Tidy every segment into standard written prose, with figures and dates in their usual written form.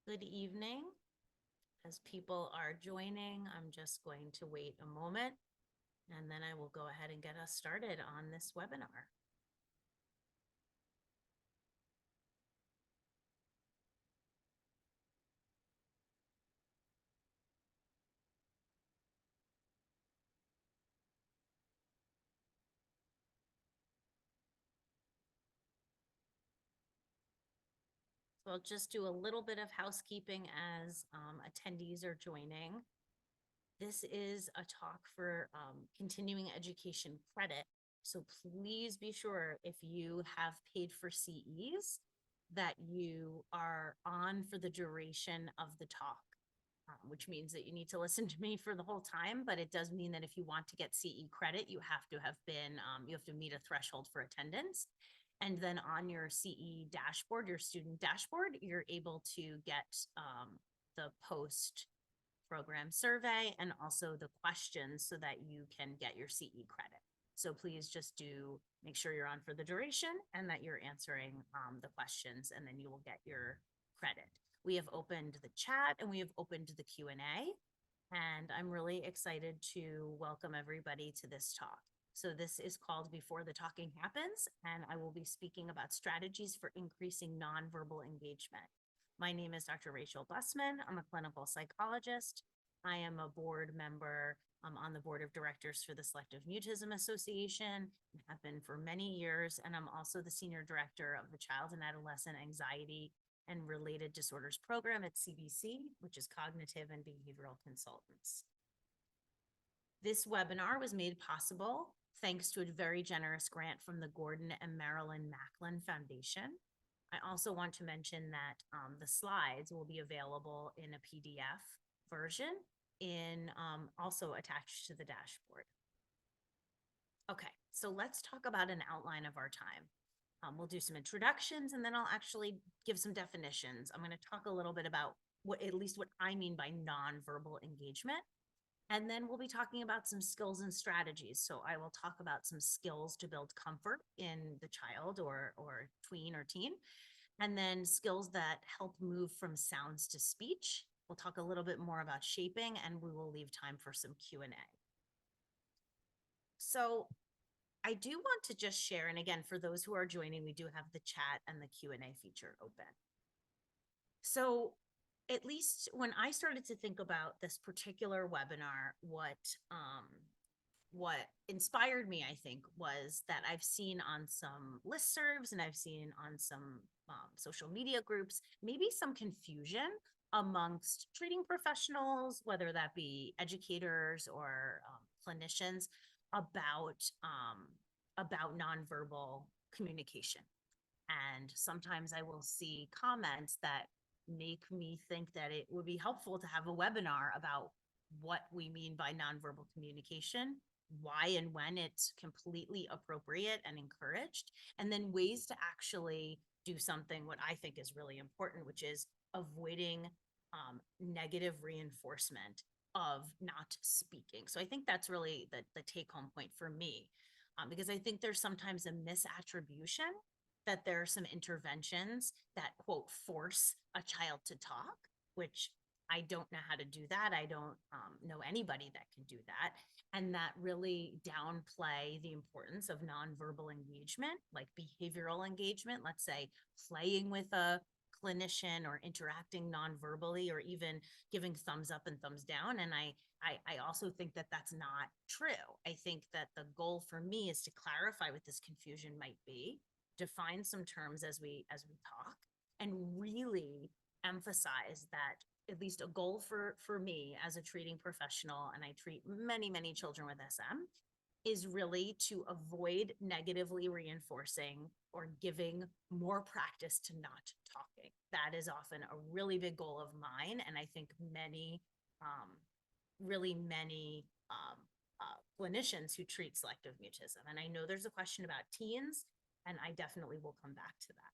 Good evening. As people are joining, I'm just going to wait a moment and then I will go ahead and get us started on this webinar. So I'll just do a little bit of housekeeping as attendees are joining. This is a talk for continuing education credit. So please be sure if you have paid for CEs that you are on for the duration of the talk, which means that you need to listen to me for the whole time. But it does mean that if you want to get CE credit, you have to have been, you have to meet a threshold for attendance. And then on your CE dashboard, your student dashboard, you're able to get the post program survey and also the questions so that you can get your CE credit. So please just make sure you're on for the duration and that you're answering the questions, and then you will get your credit. We have opened the chat and we have opened the Q&A, and I'm really excited to welcome everybody to this talk. So this is called Before the Talking Happens, and I will be speaking about strategies for increasing nonverbal engagement. My name is Dr. Rachel Busman. I'm a clinical psychologist. I am a board member on the board of directors for the Selective Mutism Association, and have been for many years, and I'm also the senior director of the Child and Adolescent Anxiety and Related Disorders Program at CBC, which is Cognitive and Behavioral Consultants. This webinar was made possible thanks to a very generous grant from the Gordon and Marilyn Macklin Foundation. I also want to mention that the slides will be available in a PDF version also attached to the dashboard. Okay, so let's talk about an outline of our time. We'll do some introductions and then I'll actually give some definitions. I'm going to talk a little bit about at least what I mean by nonverbal engagement. And then we'll be talking about some skills and strategies. So I will talk about some skills to build comfort in the child or tween or teen, and then skills that help move from sounds to speech. We'll talk a little bit more about shaping, and we will leave time for some Q&A. So I do want to just share, and again, for those who are joining, we do have the chat and the Q&A feature open. So at least when I started to think about this particular webinar, what inspired me, I think, was that I've seen on some listservs and I've seen on some social media groups, maybe some confusion amongst treating professionals, whether that be educators or clinicians, about nonverbal communication. And sometimes I will see comments that make me think that it would be helpful to have a webinar about what we mean by nonverbal communication, why and when it's completely appropriate and encouraged, and then ways to actually do something what I think is really important, which is avoiding negative reinforcement of not speaking. So I think that's really the take-home point for me, because I think there's sometimes a misattribution that there are some interventions that, quote, force a child to talk, which I don't know how to do that. I don't know anybody that can do that. And that really downplay the importance of nonverbal engagement, like behavioral engagement, let's say playing with a clinician or interacting nonverbally or even giving thumbs up and thumbs down. And I also think that that's not true. I think that the goal for me is to clarify what this confusion might be, define some terms as we talk, and really emphasize that at least a goal for me as a treating professional, and I treat many children with SM, is really to avoid negatively reinforcing or giving more practice to not talking. That is often a really big goal of mine, and I think many clinicians who treat selective mutism. And I know there's a question about teens, and I definitely will come back to that.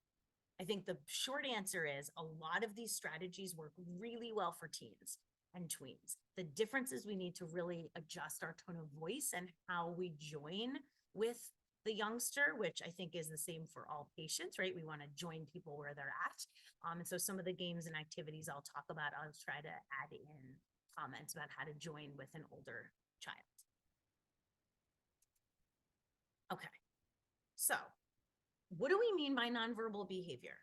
I think the short answer is a lot of these strategies work really well for teens and tweens. The difference is we need to really adjust our tone of voice and how we join with the youngster, which I think is the same for all patients, right? We want to join people where they're at. And so some of the games and activities I'll talk about, I'll try to add in comments about how to join with an older child. Okay, so what do we mean by nonverbal behavior?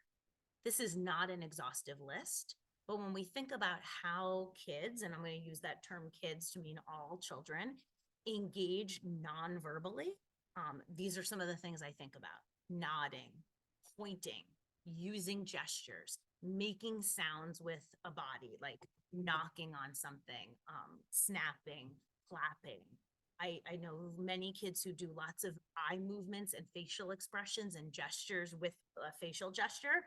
This is not an exhaustive list, but when we think about how kids, and I'm going to use that term kids to mean all children, engage non-verbally, these are some of the things I think about: nodding, pointing, using gestures, making sounds with a body, like knocking on something, snapping, clapping. I know many kids who do lots of eye movements and facial expressions and gestures with a facial gesture.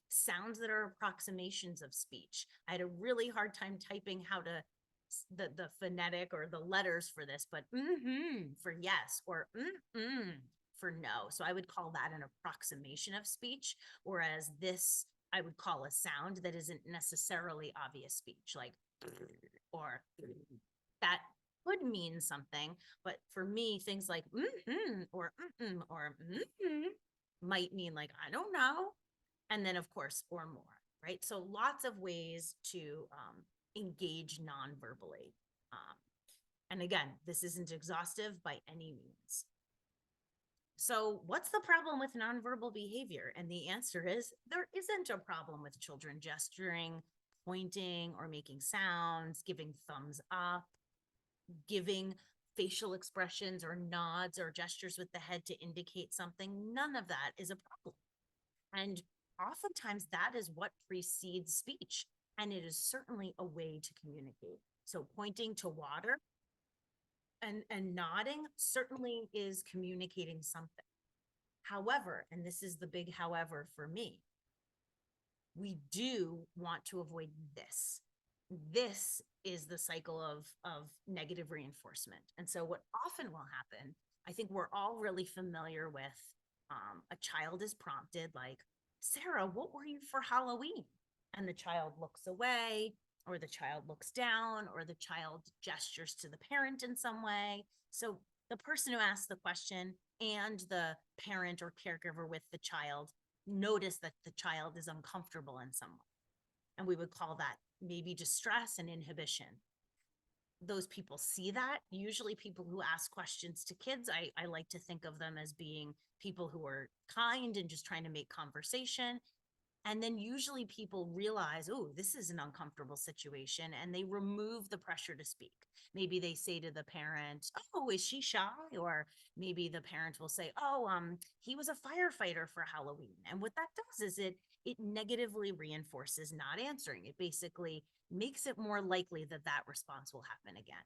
Sounds that are approximations of speech. I had a really hard time typing how to the phonetic or the letters for this, but for yes, or for no. So I would call that an approximation of speech, whereas this I would call a sound that isn't necessarily obvious speech, like or that could mean something, but for me, things like or might mean like I don't know, and then of course or more, right? So lots of ways to engage non-verbally. And again, this isn't exhaustive by any means. So what's the problem with nonverbal behavior? And the answer is there isn't a problem with children gesturing, pointing, or making sounds, giving thumbs up, giving facial expressions or nods or gestures with the head to indicate something. None of that is a problem. And oftentimes that is what precedes speech. And it is certainly a way to communicate. So pointing to water and nodding certainly is communicating something. However, and this is the big however for me, we do want to avoid this. This is the cycle of negative reinforcement. And so what often will happen, I think we're all really familiar with a child is prompted like, Sarah, what were you for Halloween? And the child looks away, or the child looks down, or the child gestures to the parent in some way. So the person who asked the question and the parent or caregiver with the child notice that the child is uncomfortable in some way. And we would call that maybe distress and inhibition. Those people see that. Usually people who ask questions to kids, I like to think of them as being people who are kind and just trying to make conversation. And then usually people realize, oh, this is an uncomfortable situation, and they remove the pressure to speak. Maybe they say to the parent, oh, is she shy? Or maybe the parent will say, oh, he was a firefighter for Halloween. And what that does is it negatively reinforces not answering. It basically makes it more likely that that response will happen again.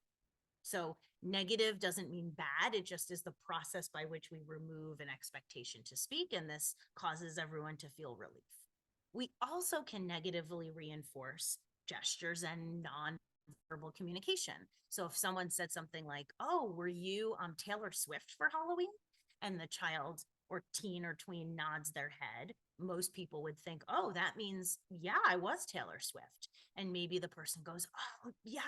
So negative doesn't mean bad. It just is the process by which we remove an expectation to speak. And this causes everyone to feel relief. We also can negatively reinforce gestures and non-verbal communication. So if someone said something like, oh, were you Taylor Swift for Halloween? And the child or teen or tween nods their head, most people would think, oh, that means, yeah, I was Taylor Swift. And maybe the person goes, oh, yeah,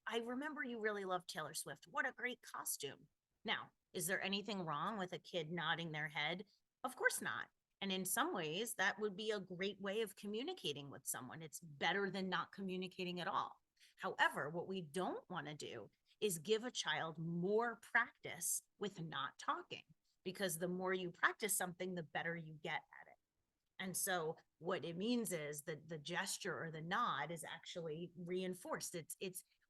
I remember you really loved Taylor Swift. What a great costume. Now, is there anything wrong with a kid nodding their head? Of course not. And in some ways, that would be a great way of communicating with someone. It's better than not communicating at all. However, what we don't want to do is give a child more practice with not talking, because the more you practice something, the better you get at it. And so what it means is that the gesture or the nod is actually reinforced.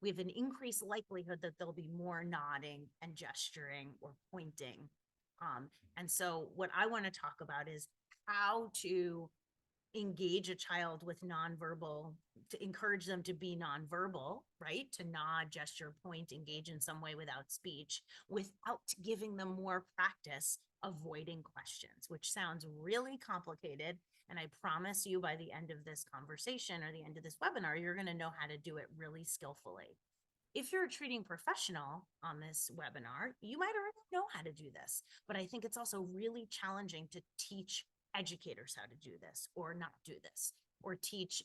We have an increased likelihood that there'll be more nodding and gesturing or pointing. And so what I want to talk about is how to engage a child with nonverbal, to encourage them to be nonverbal, right? To nod, gesture, point, engage in some way without speech, without giving them more practice avoiding questions, which sounds really complicated. And I promise you by the end of this conversation or the end of this webinar, you're going to know how to do it really skillfully. If you're a treating professional on this webinar, you might already know how to do this, but I think it's also really challenging to teach educators how to do this or not do this, or teach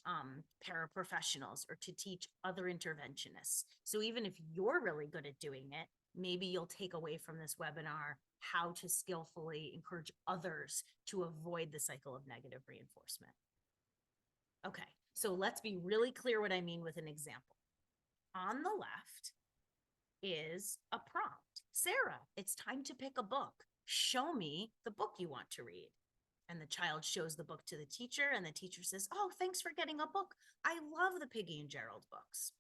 paraprofessionals, or to teach other interventionists. So even if you're really good at doing it, maybe you'll take away from this webinar how to skillfully encourage others to avoid the cycle of negative reinforcement. Okay, so let's be really clear what I mean with an example. On the left is a prompt. Sarah, it's time to pick a book. Show me the book you want to read. And the child shows the book to the teacher, and the teacher says, oh, thanks for getting a book. I love the Piggy and Gerald books.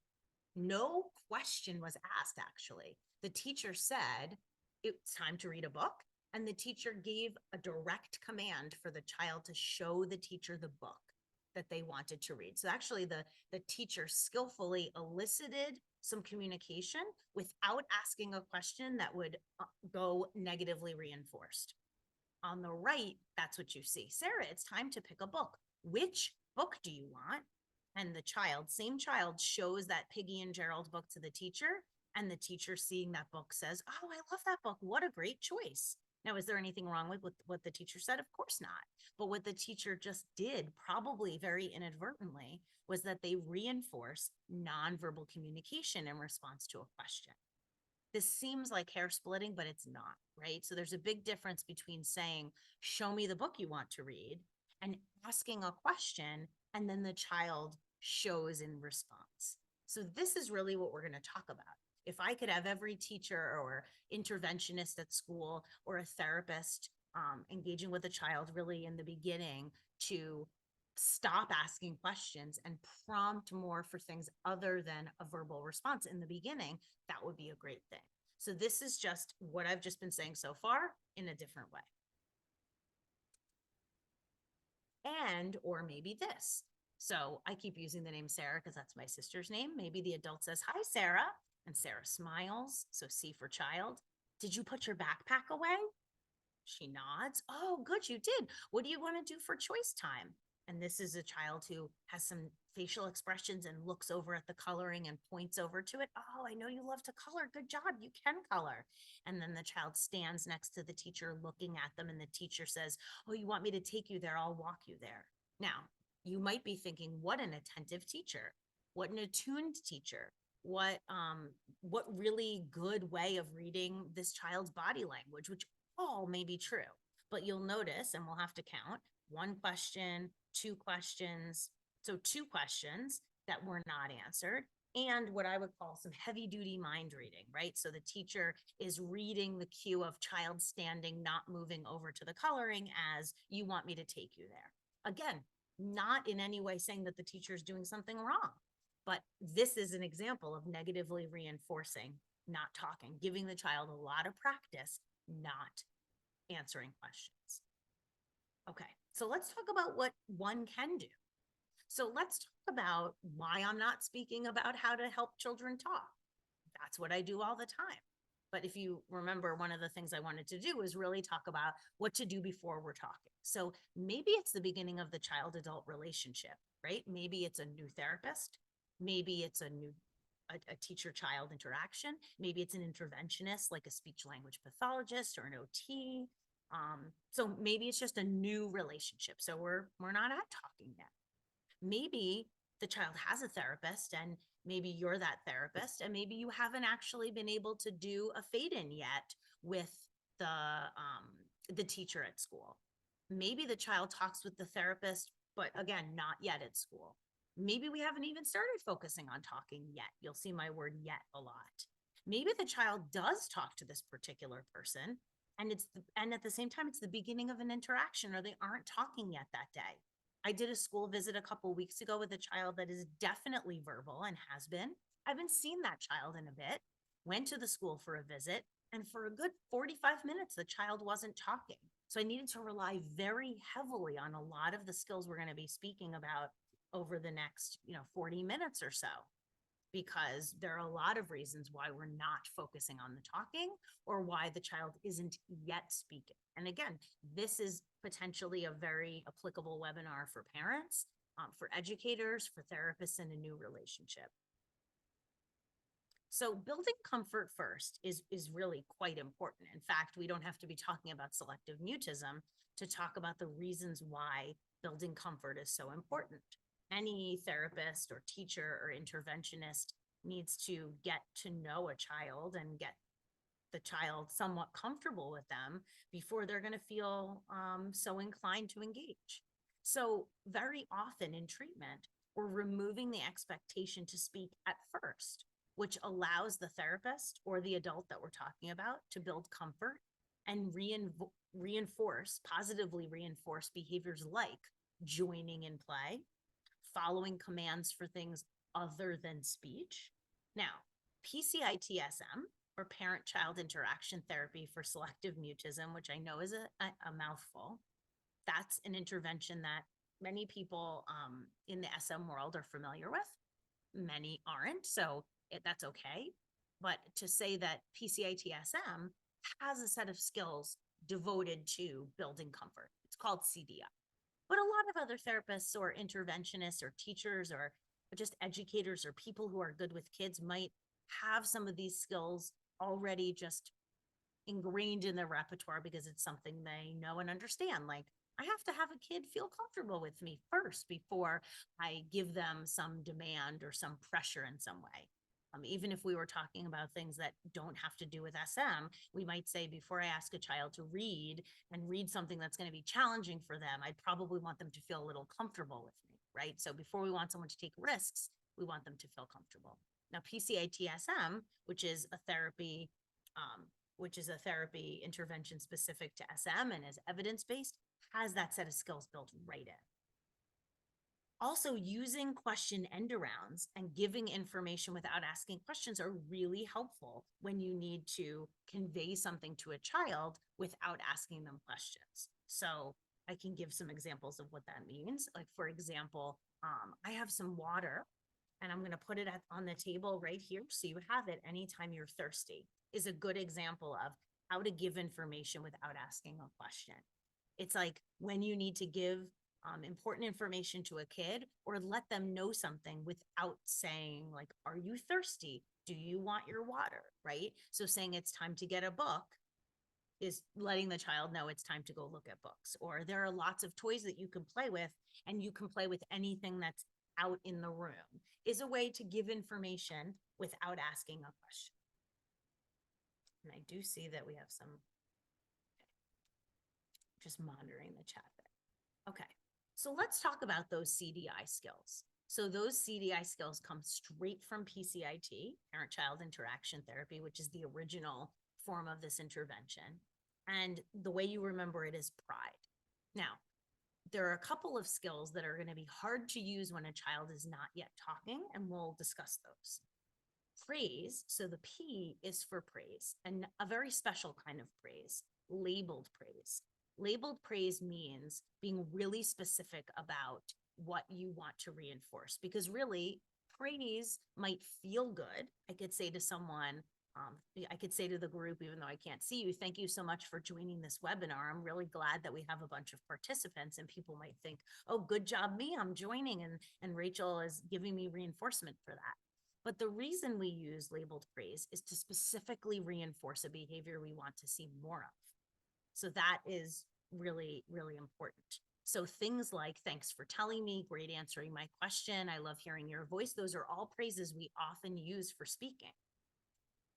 No question was asked, actually. The teacher said, it's time to read a book. And the teacher gave a direct command for the child to show the teacher the book that they wanted to read. So actually the teacher skillfully elicited some communication without asking a question that would go negatively reinforced. On the right, that's what you see. Sarah, it's time to pick a book. Which book do you want? And the child, same child, shows that Piggy and Gerald book to the teacher, and the teacher, seeing that book, says, oh, I love that book. What a great choice. Now, is there anything wrong with what the teacher said? Of course not. But what the teacher just did, probably very inadvertently, was that they reinforce nonverbal communication in response to a question. This seems like hair splitting, but it's not, right? So there's a big difference between saying, show me the book you want to read, and asking a question, and then the child shows in response. So this is really what we're going to talk about. If I could have every teacher or interventionist at school or a therapist engaging with a child really in the beginning to stop asking questions and prompt more for things other than a verbal response in the beginning, that would be a great thing. So this is just what I've just been saying so far in a different way. And, or maybe this. So I keep using the name Sarah because that's my sister's name. Maybe the adult says, hi, Sarah. And Sarah smiles. So C for child. Did you put your backpack away? She nods. Oh, good, you did. What do you want to do for choice time? And this is a child who has some facial expressions and looks over at the coloring and points over to it. Oh, I know you love to color. Good job. You can color. And then the child stands next to the teacher looking at them, and the teacher says, oh, you want me to take you there? I'll walk you there. Now, you might be thinking, what an attentive teacher. What an attuned teacher. What really good way of reading this child's body language, which all may be true. But you'll notice, and we'll have to count, one question, two questions. So 2 questions that were not answered, and what I would call some heavy duty mind reading, right? So the teacher is reading the cue of child standing, not moving over to the coloring as you want me to take you there. Again, not in any way saying that the teacher is doing something wrong, but this is an example of negatively reinforcing not talking, giving the child a lot of practice, not answering questions. Okay, so let's talk about what one can do. So let's talk about why I'm not speaking about how to help children talk. That's what I do all the time. But if you remember, one of the things I wanted to do is really talk about what to do before we're talking. So maybe it's the beginning of the child-adult relationship, right? Maybe it's a new therapist. Maybe it's a teacher-child interaction. Maybe it's an interventionist, like a speech-language pathologist or an OT. So maybe it's just a new relationship. So we're not at talking yet. Maybe the child has a therapist, and maybe you're that therapist, and maybe you haven't actually been able to do a fade-in yet with the teacher at school. Maybe the child talks with the therapist, but again, not yet at school. Maybe we haven't even started focusing on talking yet. You'll see my word yet a lot. Maybe the child does talk to this particular person, and at the same time, it's the beginning of an interaction, or they aren't talking yet that day. I did a school visit a couple weeks ago with a child that is definitely verbal and has been. I haven't seen that child in a bit. Went to the school for a visit, and for a good 45 minutes, the child wasn't talking. So I needed to rely very heavily on a lot of the skills we're going to be speaking about over the next 40 minutes or so, because there are a lot of reasons why we're not focusing on the talking or why the child isn't yet speaking. And again, this is potentially a very applicable webinar for parents, for educators, for therapists in a new relationship. So building comfort first is really quite important. In fact, we don't have to be talking about selective mutism to talk about the reasons why building comfort is so important. Any therapist or teacher or interventionist needs to get to know a child and get the child somewhat comfortable with them before they're going to feel so inclined to engage. So very often in treatment, we're removing the expectation to speak at first, which allows the therapist or the adult that we're talking about to build comfort and positively reinforce behaviors like joining in play, following commands for things other than speech. Now, PCITSM, or parent child interaction therapy for selective mutism, which I know is a mouthful, that's an intervention that many people in the SM world are familiar with. Many aren't, so that's okay. But to say that PCITSM has a set of skills devoted to building comfort, it's called CDI. But a lot of other therapists or interventionists or teachers or just educators or people who are good with kids might have some of these skills already just ingrained in their repertoire because it's something they know and understand. Like, I have to have a kid feel comfortable with me first before I give them some demand or some pressure in some way. Even if we were talking about things that don't have to do with SM, we might say before I ask a child to read and read something that's going to be challenging for them, I'd probably want them to feel a little comfortable with me, right? So before we want someone to take risks, we want them to feel comfortable. Now, PCITSM, which is a therapy intervention specific to SM and is evidence-based, has that set of skills built right in. Also, using question end arounds and giving information without asking questions are really helpful when you need to convey something to a child without asking them questions. So I can give some examples of what that means. Like, for example, I have some water and I'm going to put it on the table right here so you have it anytime you're thirsty, is a good example of how to give information without asking a question. It's like when you need to give important information to a kid or let them know something without saying, like, are you thirsty? Do you want your water? Right? So saying it's time to get a book is letting the child know it's time to go look at books. Or there are lots of toys that you can play with, and you can play with anything that's out in the room, is a way to give information without asking a question. And I do see that we have some, just monitoring the chat there. Okay, so let's talk about those CDI skills. So those CDI skills come straight from PCIT, parent-child interaction therapy, which is the original form of this intervention. And the way you remember it is pride. Now, there are a couple of skills that are going to be hard to use when a child is not yet talking, and we'll discuss those. Praise, so the P is for praise, and a very special kind of praise, labeled praise. Labeled praise means being really specific about what you want to reinforce, because really, praise might feel good. I could say to someone, I could say to the group, even though I can't see you, thank you so much for joining this webinar. I'm really glad that we have a bunch of participants, and people might think, oh, good job me, I'm joining, and Rachel is giving me reinforcement for that. But the reason we use labeled praise is to specifically reinforce a behavior we want to see more of. So that is really, really important. So things like, thanks for telling me, great answering my question, I love hearing your voice, those are all praises we often use for speaking.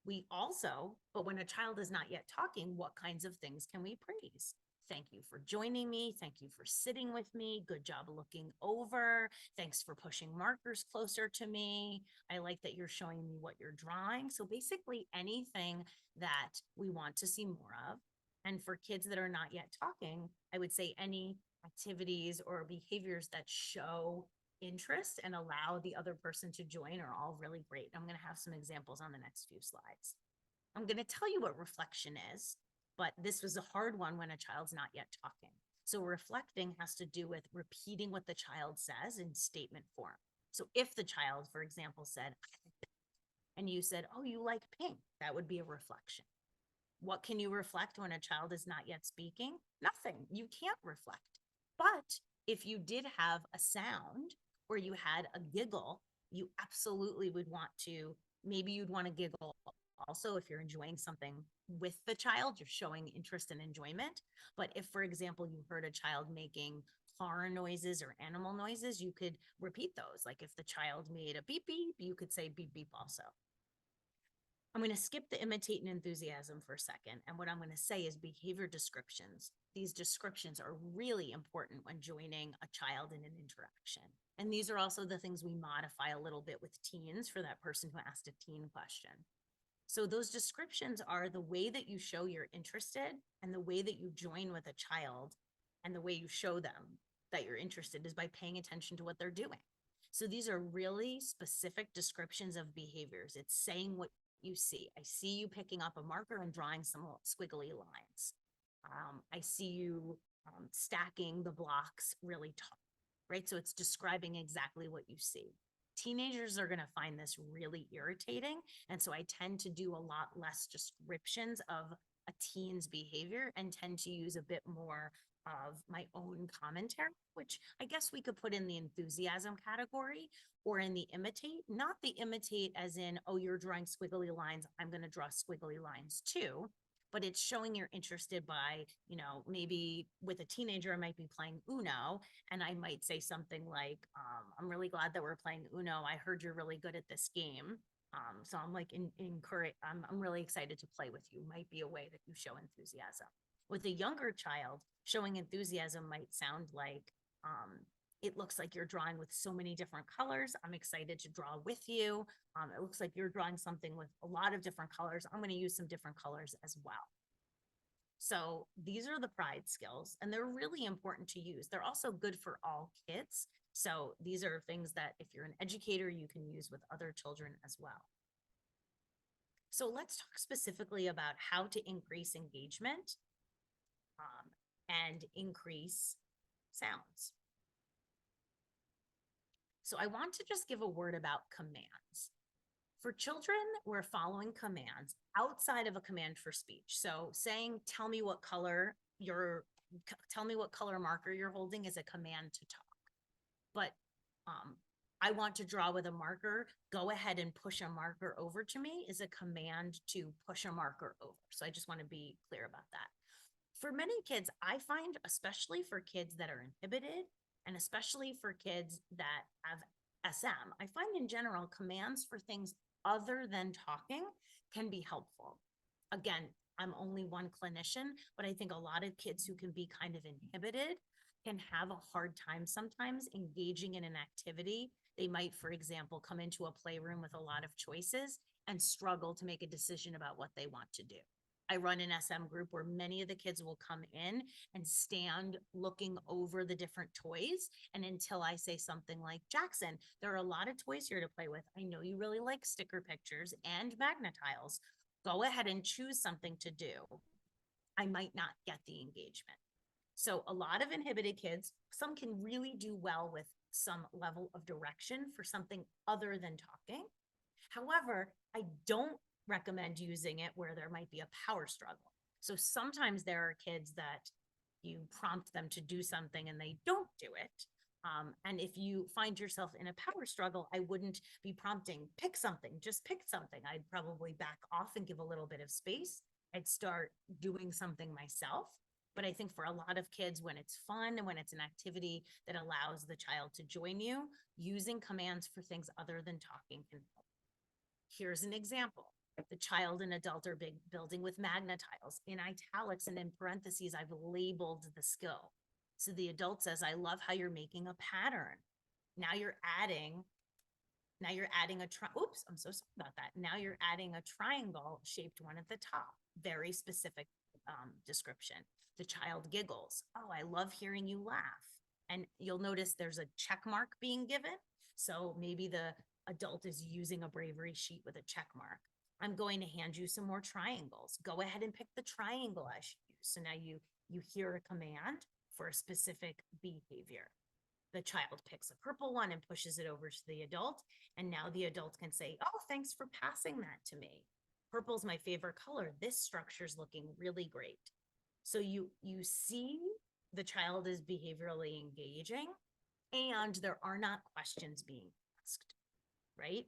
We also, but when a child is not yet talking, what kinds of things can we praise? Thank you for joining me. Thank you for sitting with me. Good job looking over. Thanks for pushing markers closer to me. I like that you're showing me what you're drawing. So basically anything that we want to see more of. And for kids that are not yet talking, I would say any activities or behaviors that show interest and allow the other person to join are all really great. I'm going to have some examples on the next few slides. I'm going to tell you what reflection is, but this was a hard one when a child's not yet talking. So reflecting has to do with repeating what the child says in statement form. So if the child, for example, said, and you said, oh, you like pink, that would be a reflection. What can you reflect when a child is not yet speaking? Nothing. You can't reflect. But if you did have a sound or you had a giggle, you absolutely would want to, maybe you'd want to giggle also if you're enjoying something with the child, you're showing interest and enjoyment. But if, for example, you heard a child making car noises or animal noises, you could repeat those. Like if the child made a beep beep, you could say beep beep also. I'm going to skip the imitate and enthusiasm for a second. And what I'm going to say is behavior descriptions. These descriptions are really important when joining a child in an interaction. And these are also the things we modify a little bit with teens for that person who asked a teen question. So those descriptions are the way that you show you're interested and the way that you join with a child, and the way you show them that you're interested is by paying attention to what they're doing. So these are really specific descriptions of behaviors. It's saying what you see. I see you picking up a marker and drawing some squiggly lines. I see you stacking the blocks really tall, right? So it's describing exactly what you see. Teenagers are going to find this really irritating. And so I tend to do a lot less descriptions of a teen's behavior and tend to use a bit more of my own commentary, which I guess we could put in the enthusiasm category or in the imitate, not the imitate as in, oh, you're drawing squiggly lines, I'm going to draw squiggly lines too. But it's showing you're interested by, maybe with a teenager, I might be playing Uno, and I might say something like, I'm really glad that we're playing Uno. I heard you're really good at this game. So I'm like, encourage, I'm really excited to play with you, might be a way that you show enthusiasm. With a younger child, showing enthusiasm might sound like, it looks like you're drawing with so many different colors. I'm excited to draw with you. It looks like you're drawing something with a lot of different colors. I'm going to use some different colors as well. So these are the pride skills, and they're really important to use. They're also good for all kids. So these are things that if you're an educator, you can use with other children as well. So let's talk specifically about how to increase engagement and increase sounds. So I want to just give a word about commands. For children, we're following commands outside of a command for speech. So saying, tell me what color marker you're holding is a command to talk. But I want to draw with a marker, go ahead and push a marker over to me is a command to push a marker over. So I just want to be clear about that. For many kids, I find, especially for kids that are inhibited, and especially for kids that have SM, I find in general commands for things other than talking can be helpful. Again, I'm only one clinician, but I think a lot of kids who can be kind of inhibited can have a hard time sometimes engaging in an activity. They might, for example, come into a playroom with a lot of choices and struggle to make a decision about what they want to do. I run an SM group where many of the kids will come in and stand looking over the different toys. And until I say something like, Jackson, there are a lot of toys here to play with. I know you really like sticker pictures and magnetiles. Go ahead and choose something to do. I might not get the engagement. So a lot of inhibited kids, some can really do well with some level of direction for something other than talking. However, I don't recommend using it where there might be a power struggle. So sometimes there are kids that you prompt them to do something and they don't do it. And if you find yourself in a power struggle, I wouldn't be prompting, pick something, just pick something. I'd probably back off and give a little bit of space. I'd start doing something myself. But I think for a lot of kids, when it's fun and when it's an activity that allows the child to join you, using commands for things other than talking can help. Here's an example. The child and adult are building with magnetiles. In italics and in parentheses, I've labeled the skill. So the adult says, I love how you're making a pattern. Now you're adding oops, I'm so sorry about that. Now you're adding a triangle shaped one at the top. Very specific description. The child giggles. Oh, I love hearing you laugh. And you'll notice there's a check mark being given. So maybe the adult is using a bravery sheet with a check mark. I'm going to hand you some more triangles. Go ahead and pick the triangle I should use. So now you hear a command for a specific behavior. The child picks a purple one and pushes it over to the adult. And now the adult can say, oh, thanks for passing that to me. Purple's my favorite color. This structure's looking really great. So you see the child is behaviorally engaging and there are not questions being asked, right?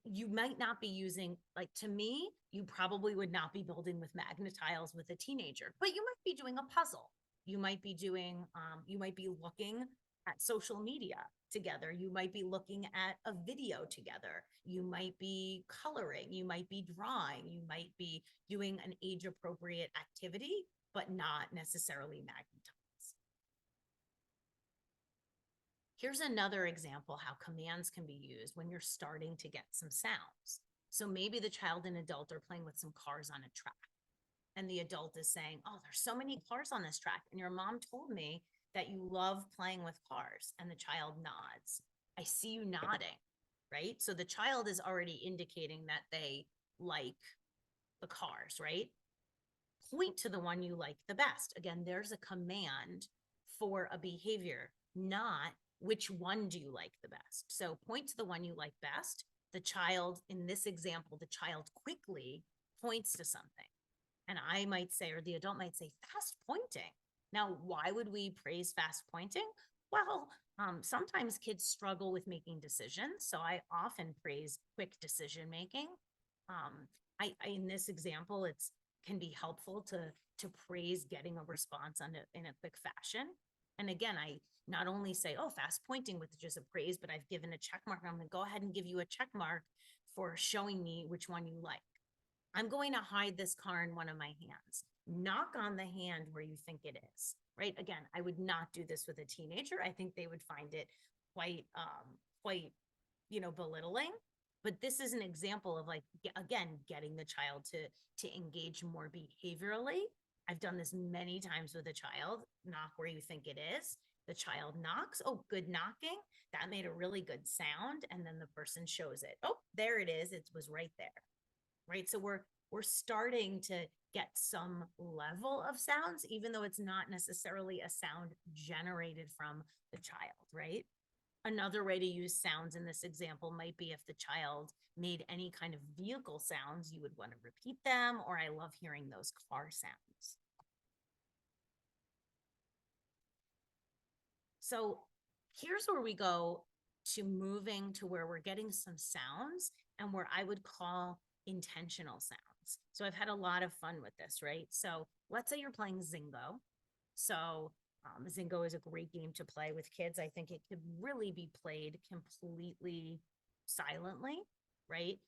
You might not be using, like to me, you probably would not be building with magnetiles with a teenager, but you might be doing a puzzle. You might be doing, you might be looking at social media together. You might be looking at a video together. You might be coloring. You might be drawing. You might be doing an age appropriate activity, but not necessarily magnetized. Here's another example how commands can be used when you're starting to get some sounds. So maybe the child and adult are playing with some cars on a track, and the adult is saying, oh, there's so many cars on this track. And your mom told me that you love playing with cars. And the child nods. I see you nodding, right? So the child is already indicating that they like the cars, right? Point to the one you like the best. Again, there's a command for a behavior, not which one do you like the best. So point to the one you like best. The child, in this example, the child quickly points to something. And I might say, or the adult might say, fast pointing. Now, why would we praise fast pointing? Well, sometimes kids struggle with making decisions. So I often praise quick decision making. In this example, it's can be helpful to praise getting a response in a quick fashion. And again, I not only say, oh, fast pointing with just a praise, but I've given a check mark. I'm going to go ahead and give you a check mark for showing me which one you like. I'm going to hide this car in one of my hands. Knock on the hand where you think it is, right? Again, I would not do this with a teenager. I think they would find it quite, belittling. But this is an example of, like, again, getting the child to engage more behaviorally. I've done this many times with a child. Knock where you think it is. The child knocks. Oh, good knocking. That made a really good sound. And then the person shows it. Oh, there it is. It was right there. Right. So we're starting to get some level of sounds, even though it's not necessarily a sound generated from the child, right? Another way to use sounds in this example might be if the child made any kind of vehicle sounds, you would want to repeat them, or I love hearing those car sounds. So here's where we go to moving to where we're getting some sounds and where I would call intentional sounds. So I've had a lot of fun with this, right? So let's say you're playing Zingo. So Zingo is a great game to play with kids. I think it could really be played completely silently, right?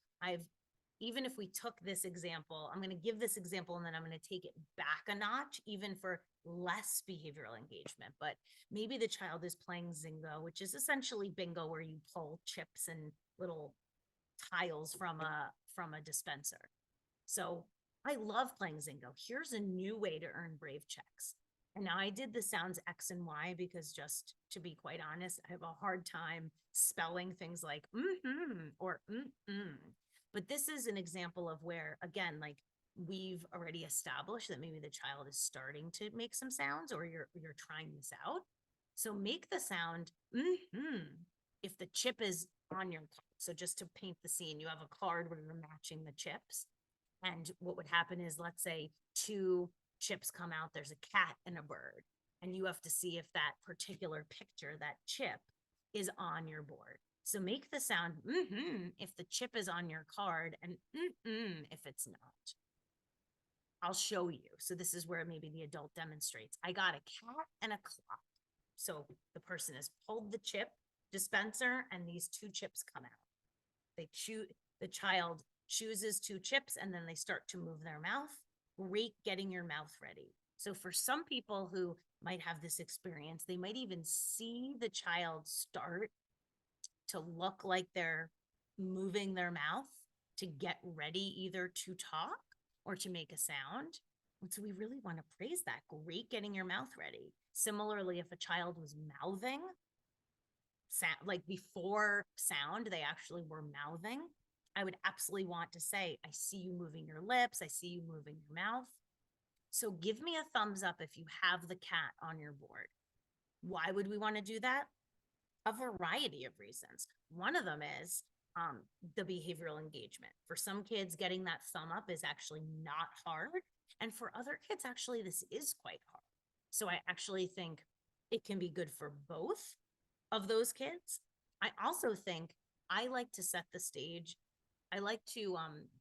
Even if we took this example, I'm going to give this example and then I'm going to take it back a notch, even for less behavioral engagement. But maybe the child is playing Zingo, which is essentially bingo, where you pull chips and little tiles from a dispenser. So I love playing Zingo. Here's a new way to earn brave checks. And now I did the sounds X and Y because, just to be quite honest, I have a hard time spelling things like or But this is an example of where, again, like, we've already established that maybe the child is starting to make some sounds, or you're trying this out. So make the sound if the chip is on your card. So just to paint the scene, you have a card where you're matching the chips. And what would happen is, let's say 2 chips come out, there's a cat and a bird. And you have to see if that particular picture, that chip, is on your board. So make the sound if the chip is on your card, and if it's not. I'll show you. So this is where maybe the adult demonstrates. I got a cat and a clock. So the person has pulled the chip dispenser and these 2 chips come out. The child chooses 2 chips and then they start to move their mouth. Great getting your mouth ready. So for some people who might have this experience, they might even see the child start to look like they're moving their mouth to get ready either to talk or to make a sound. And so we really want to praise that. Great getting your mouth ready. Similarly, if a child was mouthing, sound, like before sound, they actually were mouthing, I would absolutely want to say, I see you moving your lips. I see you moving your mouth. So give me a thumbs up if you have the cat on your board. Why would we want to do that? A variety of reasons. One of them is the behavioral engagement. For some kids, getting that thumb up is actually not hard. And for other kids, actually, this is quite hard. So I actually think it can be good for both of those kids. I also think I like to set the stage I like to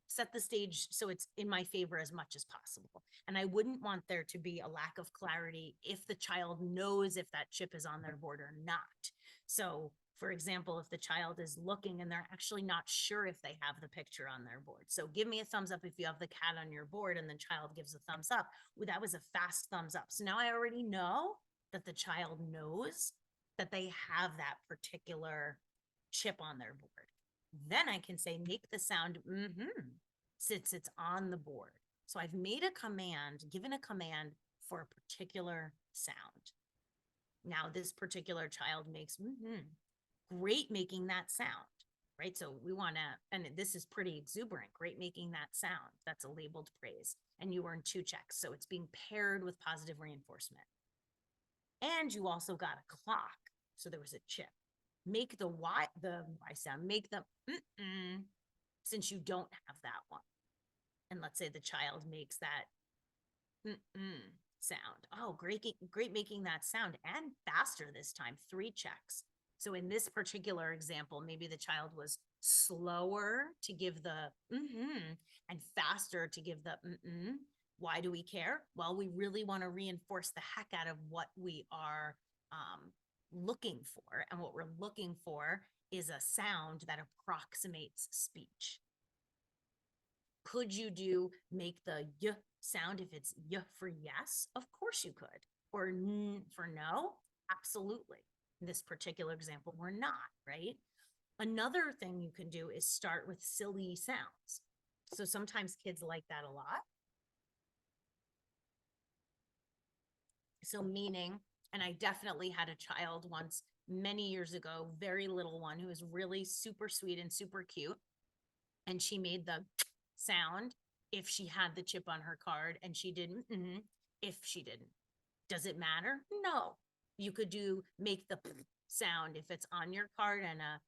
set the stage so it's in my favor as much as possible. And I wouldn't want there to be a lack of clarity if the child knows if that chip is on their board or not. So, for example, if the child is looking and they're actually not sure if they have the picture on their board. So give me a thumbs up if you have the cat on your board, and the child gives a thumbs up. Well, that was a fast thumbs up. So now I already know that the child knows that they have that particular chip on their board. Then I can say, make the sound since it's on the board. So I've made a command, given a command for a particular sound. Now this particular child makes great making that sound, right? So we want to, and this is pretty exuberant, great making that sound. That's a labeled praise. And you earn 2 checks. So it's being paired with positive reinforcement. And you also got a clock. So there was a chip. Make the Y sound, make the since you don't have that one. And let's say the child makes that sound. Oh, great making that sound, and faster this time, 3 checks. So in this particular example, maybe the child was slower to give the and faster to give the Why do we care? Well, we really want to reinforce the heck out of what we are looking for. And what we're looking for is a sound that approximates speech. Could you make the y sound if it's y for yes? Of course you could. Or n for no? Absolutely. In this particular example, we're not, right? Another thing you can do is start with silly sounds. So sometimes kids like that a lot. So meaning, and I definitely had a child once many years ago, very little one, who was really super sweet and super cute. And she made the sound if she had the chip on her card, and she didn't if she didn't. Does it matter? No. You could make the sound if it's on your card and a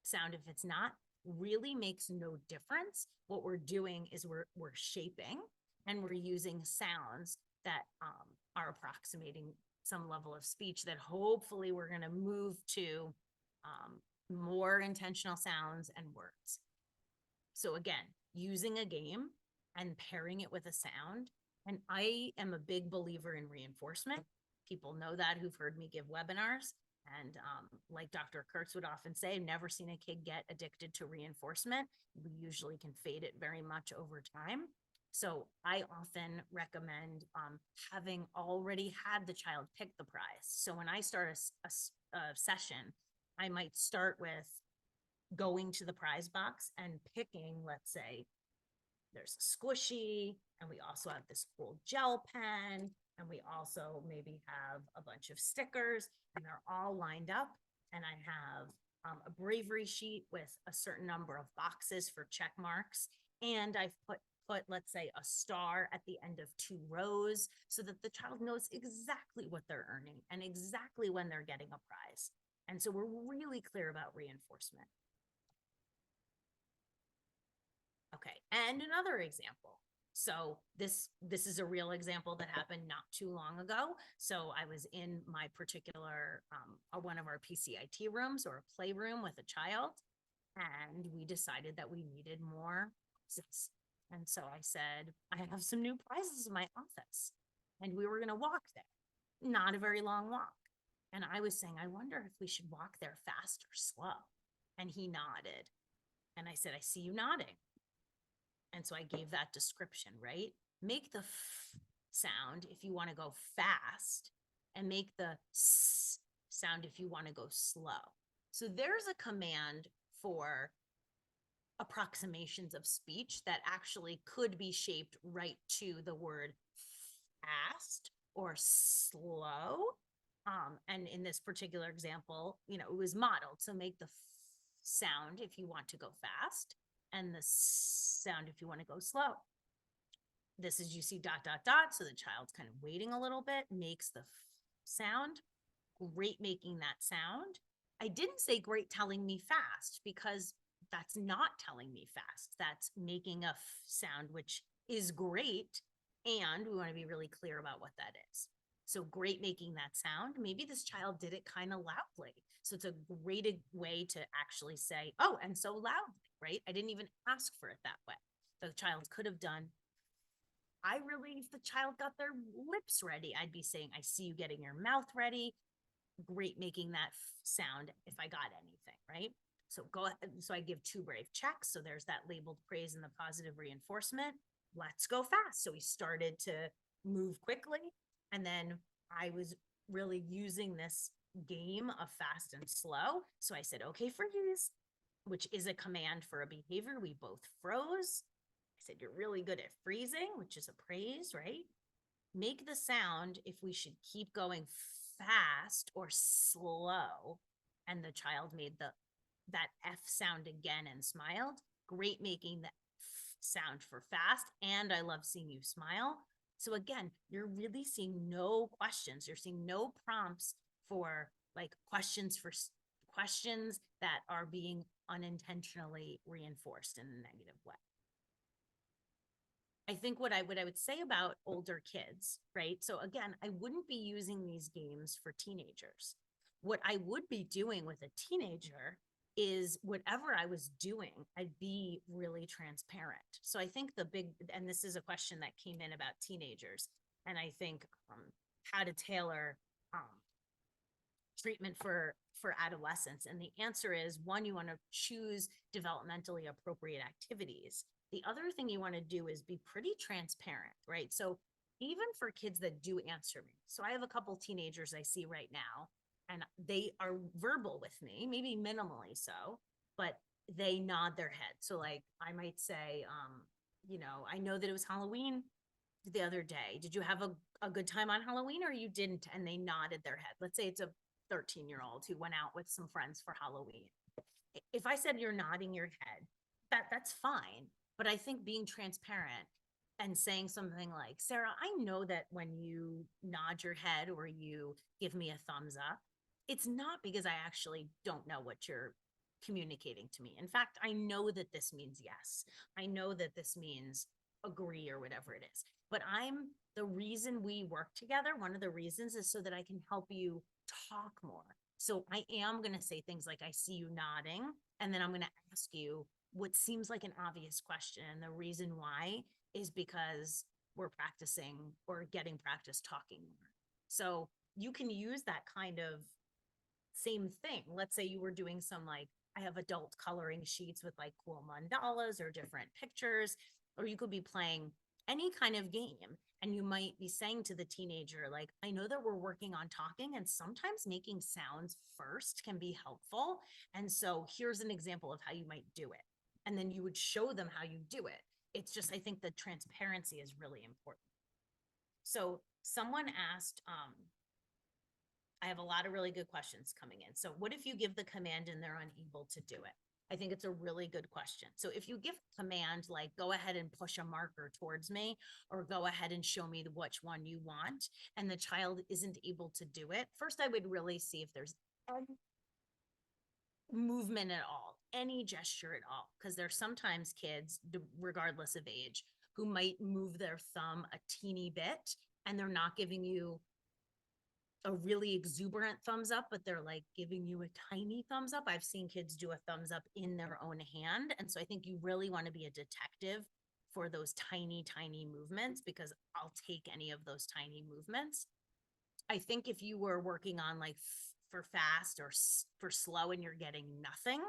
sound if it's not. Really makes no difference. What we're doing is we're shaping, and we're using sounds that are approximating some level of speech that hopefully we're going to move to more intentional sounds and words. So again, using a game and pairing it with a sound. And I am a big believer in reinforcement. People know that who've heard me give webinars. And like Dr. Kurtz would often say, I've never seen a kid get addicted to reinforcement. We usually can fade it very much over time. So I often recommend having already had the child pick the prize. So when I start a session, I might start with going to the prize box and picking, let's say, there's a squishy, and we also have this cool gel pen, and we also maybe have a bunch of stickers, and they're all lined up. And I have a bravery sheet with a certain number of boxes for check marks. And I've put, let's say, a star at the end of 2 rows so that the child knows exactly what they're earning and exactly when they're getting a prize. And so we're really clear about reinforcement. Okay, and another example. So this is a real example that happened not too long ago. So I was in my particular, one of our PCIT rooms, or a playroom, with a child, and we decided that we needed more prizes. And so I said, I have some new prizes in my office, and we were going to walk there. Not a very long walk. And I was saying, I wonder if we should walk there fast or slow. And he nodded. And I said, I see you nodding. And so I gave that description, right? Make the f sound if you want to go fast, and make the s sound if you want to go slow. So there's a command for approximations of speech that actually could be shaped right to the word fast or slow. And in this particular example, it was modeled. So make the f sound if you want to go fast, and the sound if you want to go slow. This is, you see dot, dot, dot. So the child's kind of waiting a little bit, makes the sound. Great making that sound. I didn't say great telling me fast, because that's not telling me fast. That's making a sound, which is great. And we want to be really clear about what that is. So great making that sound. Maybe this child did it kind of loudly. So it's a great way to actually say, oh, and so loudly. right? I didn't even ask for it that way. The child could have done, if the child got their lips ready, I'd be saying, I see you getting your mouth ready. Great making that sound if I got anything, right? So go ahead. So I give 2 brave checks. So there's that labeled praise and the positive reinforcement. Let's go fast. So we started to move quickly. And then I was really using this game of fast and slow. So I said, okay, freeze, which is a command for a behavior. We both froze. I said, you're really good at freezing, which is a praise, right? Make the sound if we should keep going fast or slow. And the child made that F sound again and smiled. Great making the sound for fast. And I love seeing you smile. So again, you're really seeing no questions. You're seeing no prompts for like questions that are being unintentionally reinforced in a negative way. I think what I would say about older kids, right? So again, I wouldn't be using these games for teenagers. What I would be doing with a teenager is whatever I was doing, I'd be really transparent. So I think and this is a question that came in about teenagers, and I think how to tailor treatment for adolescents. And the answer is, one, you want to choose developmentally appropriate activities. The other thing you want to do is be pretty transparent, right? So even for kids that do answer me. So I have a couple teenagers I see right now, and they are verbal with me, maybe minimally so, but they nod their head. So like I might say, I know that it was Halloween the other day. Did you have a good time on Halloween, or you didn't? And they nodded their head. Let's say it's a 13-year-old who went out with some friends for Halloween. If I said you're nodding your head, that's fine. But I think being transparent and saying something like, Sarah, I know that when you nod your head or you give me a thumbs up, it's not because I actually don't know what you're communicating to me. In fact, I know that this means yes. I know that this means agree or whatever it is. But the reason we work together, one of the reasons is so that I can help you talk more. So I am going to say things like, I see you nodding, and then I'm going to ask you what seems like an obvious question. And the reason why is because we're practicing or getting practice talking more. So you can use that kind of same thing. Let's say you were doing some I have adult coloring sheets with like cool mandalas or different pictures, or you could be playing any kind of game. And you might be saying to the teenager, like, I know that we're working on talking, and sometimes making sounds first can be helpful. And so here's an example of how you might do it. And then you would show them how you do it. It's just, I think the transparency is really important. So someone asked, I have a lot of really good questions coming in. So what if you give the command and they're unable to do it? I think it's a really good question. So if you give a command like go ahead and push a marker towards me, or go ahead and show me which one you want, and the child isn't able to do it, first I would really see if there's any movement at all, any gesture at all, because there's sometimes kids, regardless of age, who might move their thumb a teeny bit and they're not giving you a really exuberant thumbs up, but they're like giving you a tiny thumbs up. I've seen kids do a thumbs up in their own hand. And so I think you really want to be a detective for those tiny, tiny movements, because I'll take any of those tiny movements. I think if you were working on for fast or for slow and you're getting nothing,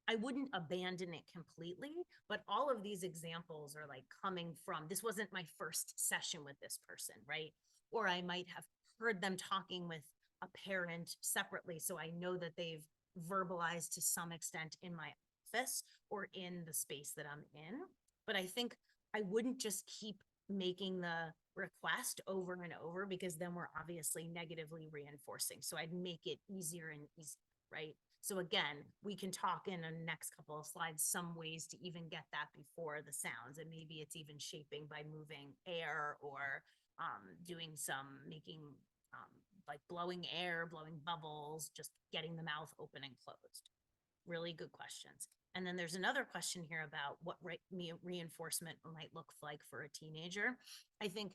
I wouldn't abandon it completely. But all of these examples are like coming from, this wasn't my first session with this person, right? Or I might have heard them talking with a parent separately, so I know that they've verbalized to some extent in my office or in the space that I'm in. But I think I wouldn't just keep making the request over and over, because then we're obviously negatively reinforcing. So I'd make it easier and easier, right? So again, we can talk in the next couple of slides some ways to even get that before the sounds, and maybe it's even shaping by moving air or doing some making like blowing air, blowing bubbles, just getting the mouth open and closed. Really good questions. And then there's another question here about what reinforcement might look like for a teenager. I think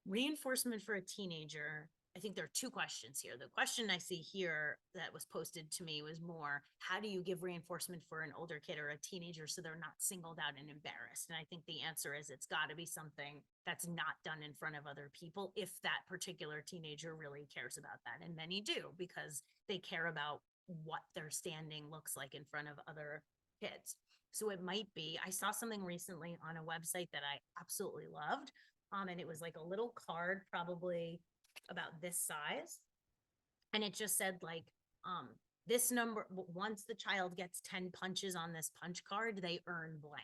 reinforcement for a teenager, I think there are two questions here. The question I see here that was posted to me was more, how do you give reinforcement for an older kid or a teenager so they're not singled out and embarrassed? And I think the answer is it's got to be something that's not done in front of other people if that particular teenager really cares about that. And many do, because they care about what their standing looks like in front of other kids. So it might be, I saw something recently on a website that I absolutely loved. And it was like a little card, probably about this size. And it just said like, this number, once the child gets 10 punches on this punch card, they earn blank.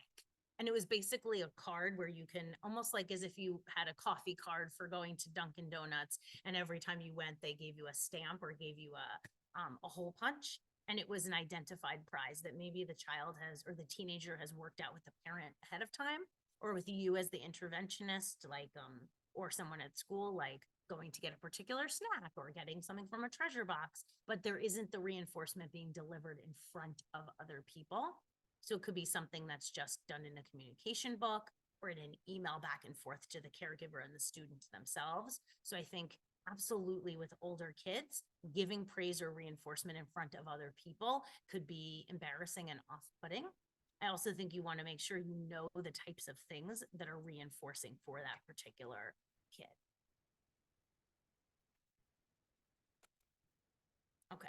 And it was basically a card where you can, almost like as if you had a coffee card for going to Dunkin' Donuts, and every time you went, they gave you a stamp or gave you a hole punch. And it was an identified prize that maybe the child has, or the teenager has worked out with the parent ahead of time, or with you as the interventionist, like, or someone at school, like going to get a particular snack or getting something from a treasure box, but there isn't the reinforcement being delivered in front of other people. So it could be something that's just done in a communication book or in an email back and forth to the caregiver and the students themselves. So I think absolutely with older kids, giving praise or reinforcement in front of other people could be embarrassing and off-putting. I also think you want to make sure you know the types of things that are reinforcing for that particular kid. Okay.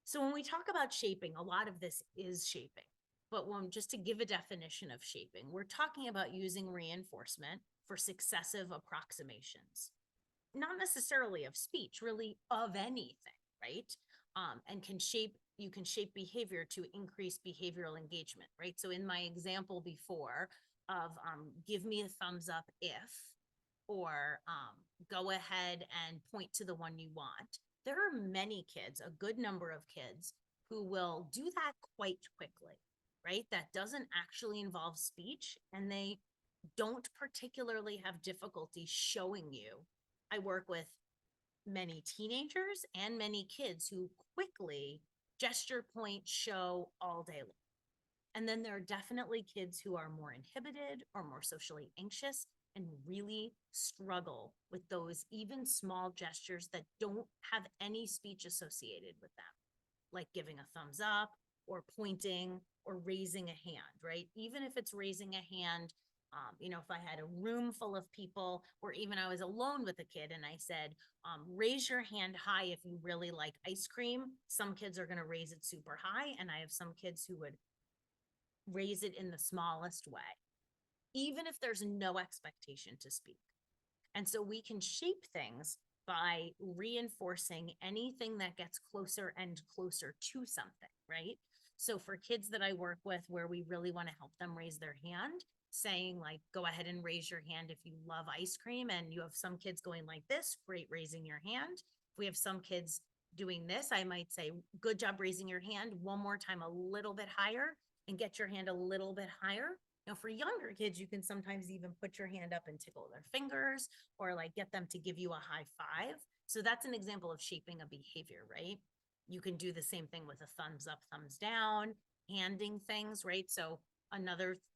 So when we talk about shaping, a lot of this is shaping. But just to give a definition of shaping, we're talking about using reinforcement for successive approximations, not necessarily of speech, really of anything, right? And you can shape behavior to increase behavioral engagement, right? So in my example before of give me a thumbs up if, or go ahead and point to the one you want, there are many kids, a good number of kids, who will do that quite quickly, right? That doesn't actually involve speech, and they don't particularly have difficulty showing you. I work with many teenagers and many kids who quickly gesture, point, show all day long. And then there are definitely kids who are more inhibited or more socially anxious and really struggle with those even small gestures that don't have any speech associated with them, like giving a thumbs up or pointing or raising a hand, right? Even if it's raising a hand, if I had a room full of people, or even I was alone with a kid and I said, raise your hand high if you really like ice cream. Some kids are going to raise it super high. And I have some kids who would raise it in the smallest way, even if there's no expectation to speak. And so we can shape things by reinforcing anything that gets closer and closer to something, right? So for kids that I work with where we really want to help them raise their hand, saying like, go ahead and raise your hand if you love ice cream, and you have some kids going like this, great, raising your hand. If we have some kids doing this, I might say, good job raising your hand. One more time, a little bit higher, and get your hand a little bit higher. Now, for younger kids, you can sometimes even put your hand up and tickle their fingers, or like get them to give you a high five. So that's an example of shaping a behavior, right? You can do the same thing with a thumbs up, thumbs down, handing things, right? So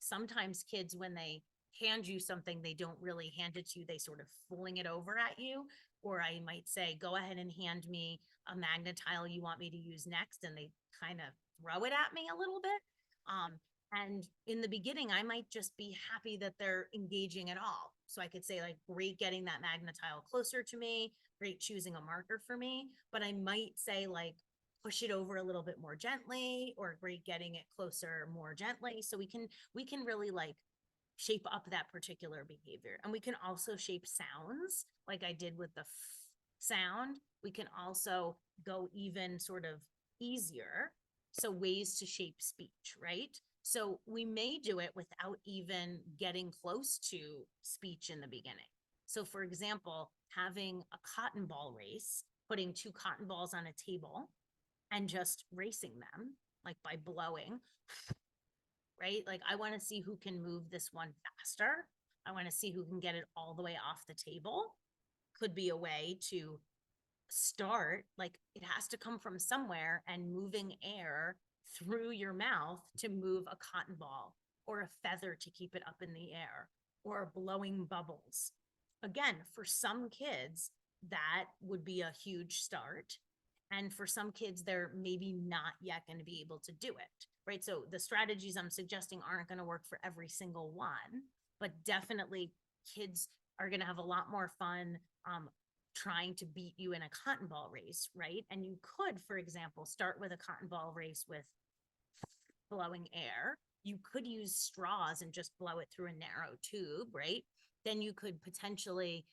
sometimes kids, when they hand you something, they don't really hand it to you. They sort of fling it over at you. Or I might say, go ahead and hand me a magnetile you want me to use next. And they kind of throw it at me a little bit. And in the beginning, I might just be happy that they're engaging at all. So I could say like, great, getting that magnetile closer to me, great, choosing a marker for me. But I might say like, push it over a little bit more gently, or great, getting it closer more gently. So we can really like shape up that particular behavior. And we can also shape sounds like I did with the sound. We can also go even sort of easier. So ways to shape speech, right? So we may do it without even getting close to speech in the beginning. So for example, having a cotton ball race, putting two cotton balls on a table and just racing them, like by blowing, right? Like I want to see who can move this one faster. I want to see who can get it all the way off the table. Could be a way to start, like it has to come from somewhere, and moving air through your mouth to move a cotton ball, or a feather to keep it up in the air, or blowing bubbles. Again, for some kids, that would be a huge start. And for some kids, they're maybe not yet going to be able to do it, right? So the strategies I'm suggesting aren't going to work for every single one, but definitely kids are going to have a lot more fun trying to beat you in a cotton ball race, right? And you could, for example, start with a cotton ball race with blowing air. You could use straws and just blow it through a narrow tube, right? Then you could potentially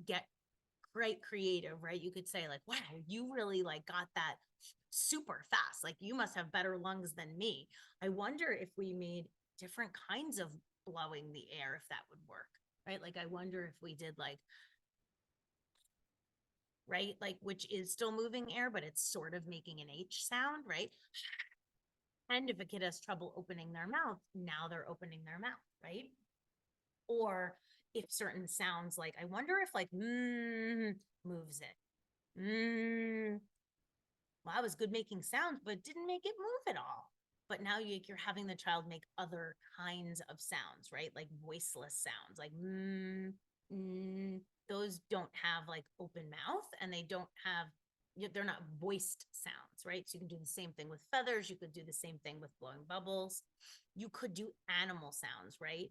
get great creative, right? You could say like, wow, you really like got that super fast. Like you must have better lungs than me. I wonder if we made different kinds of blowing the air, if that would work, right? Like I wonder if we did like, right? Like, which is still moving air, but it's sort of making an H sound, right? And if a kid has trouble opening their mouth, now they're opening their mouth, right? Or if certain sounds like, I wonder if like moves it. Well, I was good making sounds, but didn't make it move at all. But now you're having the child make other kinds of sounds, right? Like voiceless sounds, like those don't have like open mouth and they don't have, they're not voiced sounds, right? So you can do the same thing with feathers. You could do the same thing with blowing bubbles. You could do animal sounds, right?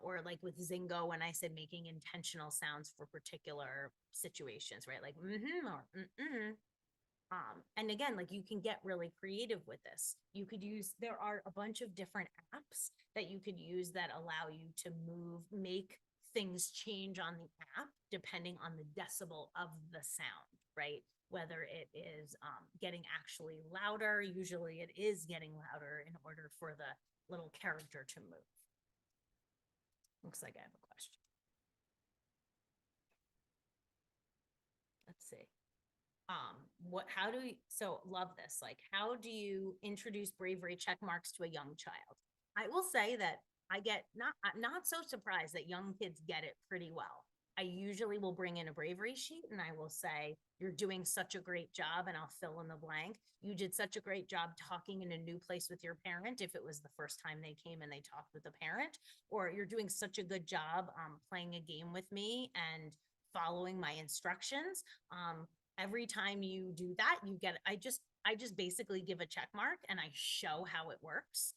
Or like with Zingo, when I said making intentional sounds for particular situations, right? Like or and again, like you can get really creative with this. You could use, there are a bunch of different apps that you could use that allow you to make things change on the app depending on the decibel of the sound, right? Whether it is getting actually louder, usually it is getting louder in order for the little character to move. Looks like I have a question. Let's see. How do you, so love this, like how do you introduce bravery check marks to a young child? I will say that I get not so surprised that young kids get it pretty well. I usually will bring in a bravery sheet and I will say, you're doing such a great job, and I'll fill in the blank. You did such a great job talking in a new place with your parent, if it was the first time they came and they talked with the parent, or you're doing such a good job playing a game with me and following my instructions. Every time you do that, you get, I just basically give a check mark and I show how it works.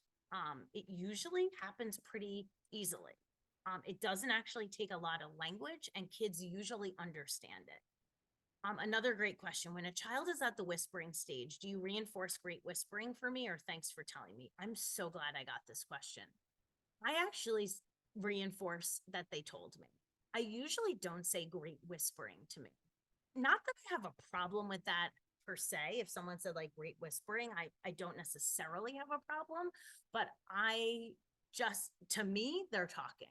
It usually happens pretty easily. It doesn't actually take a lot of language and kids usually understand it. Another great question. When a child is at the whispering stage, do you reinforce great whispering for me or thanks for telling me? I'm so glad I got this question. I actually reinforce that they told me. I usually don't say great whispering to me. Not that I have a problem with that per se. If someone said like great whispering, I don't necessarily have a problem, but to me, they're talking.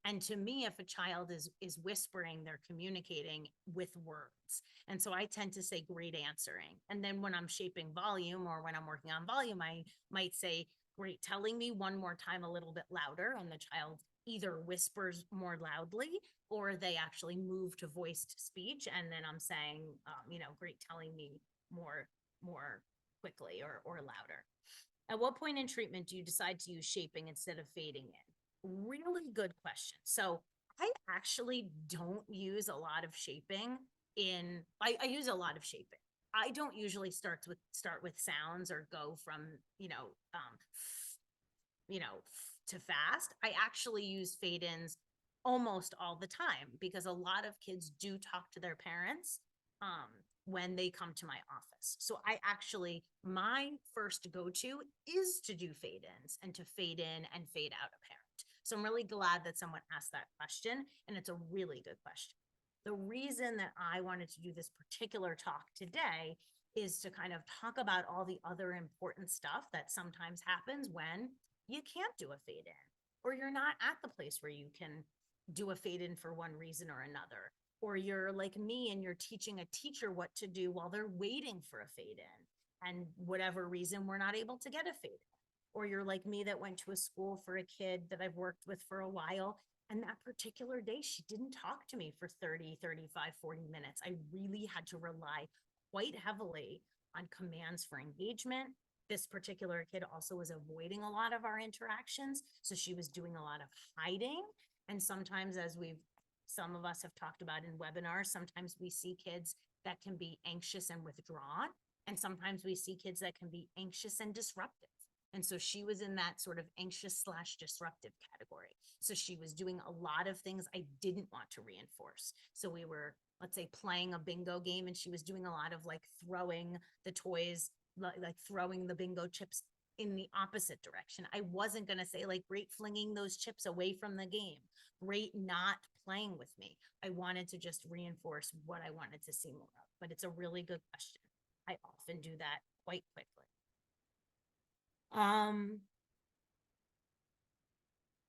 And to me, if a child is whispering, they're communicating with words. And so I tend to say great answering. And then when I'm shaping volume or when I'm working on volume, I might say great telling me one more time a little bit louder, and the child either whispers more loudly or they actually move to voiced speech. And then I'm saying, great telling me more quickly or louder. At what point in treatment do you decide to use shaping instead of fading in? Really good question. So I actually don't use a lot of shaping I use a lot of shaping. I don't usually start with sounds or go from, to fast. I actually use fade ins almost all the time because a lot of kids do talk to their parents when they come to my office. So my first go-to is to do fade ins and to fade in and fade out a parent. So I'm really glad that someone asked that question, and it's a really good question. The reason that I wanted to do this particular talk today is to kind of talk about all the other important stuff that sometimes happens when you can't do a fade in, or you're not at the place where you can do a fade in for one reason or another, or you're like me and you're teaching a teacher what to do while they're waiting for a fade in, and whatever reason we're not able to get a fade in. Or you're like me that went to a school for a kid that I've worked with for a while, and that particular day she didn't talk to me for 30, 35, 40 minutes. I really had to rely quite heavily on commands for engagement. This particular kid also was avoiding a lot of our interactions, so she was doing a lot of hiding. And sometimes, as we've some of us have talked about in webinars. Sometimes we see kids that can be anxious and withdrawn, and sometimes we see kids that can be anxious and disruptive. And so she was in that sort of anxious / disruptive category. So she was doing a lot of things I didn't want to reinforce. So we were, let's say, playing a bingo game, and she was doing a lot of like throwing the toys, like throwing the bingo chips in the opposite direction. I wasn't going to say like, great flinging those chips away from the game, great not playing with me. I wanted to just reinforce what I wanted to see more of, but it's a really good question. I often do that quite quickly.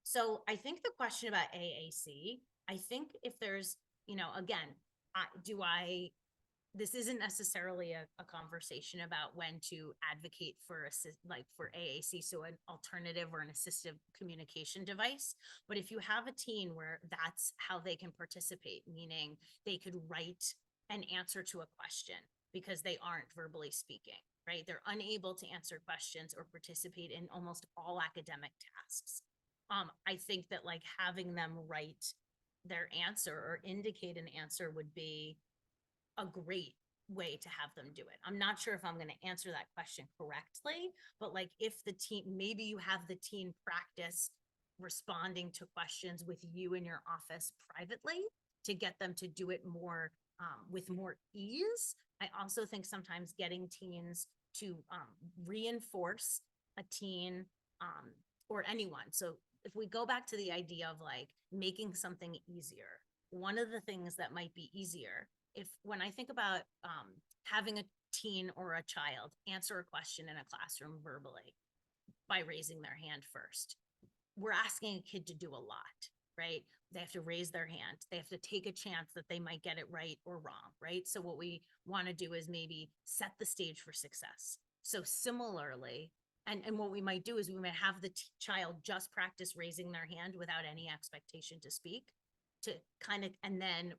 So I think the question about AAC, I think if there's, again, this isn't necessarily a conversation about when to advocate for for AAC, so an alternative or an assistive communication device. But if you have a teen where that's how they can participate, meaning they could write an answer to a question because they aren't verbally speaking, right? They're unable to answer questions or participate in almost all academic tasks. I think that like having them write their answer or indicate an answer would be a great way to have them do it. I'm not sure if I'm going to answer that question correctly, but like if the teen, maybe you have the teen practice responding to questions with you in your office privately to get them to do it more with more ease. I also think sometimes getting teens to reinforce a teen or anyone. So if we go back to the idea of like making something easier, one of the things that might be easier, when I think about having a teen or a child answer a question in a classroom verbally by raising their hand first, we're asking a kid to do a lot, right? They have to raise their hand. They have to take a chance that they might get it right or wrong, right? So what we want to do is maybe set the stage for success. So similarly, and what we might do is we might have the child just practice raising their hand without any expectation to speak, to kind of, and then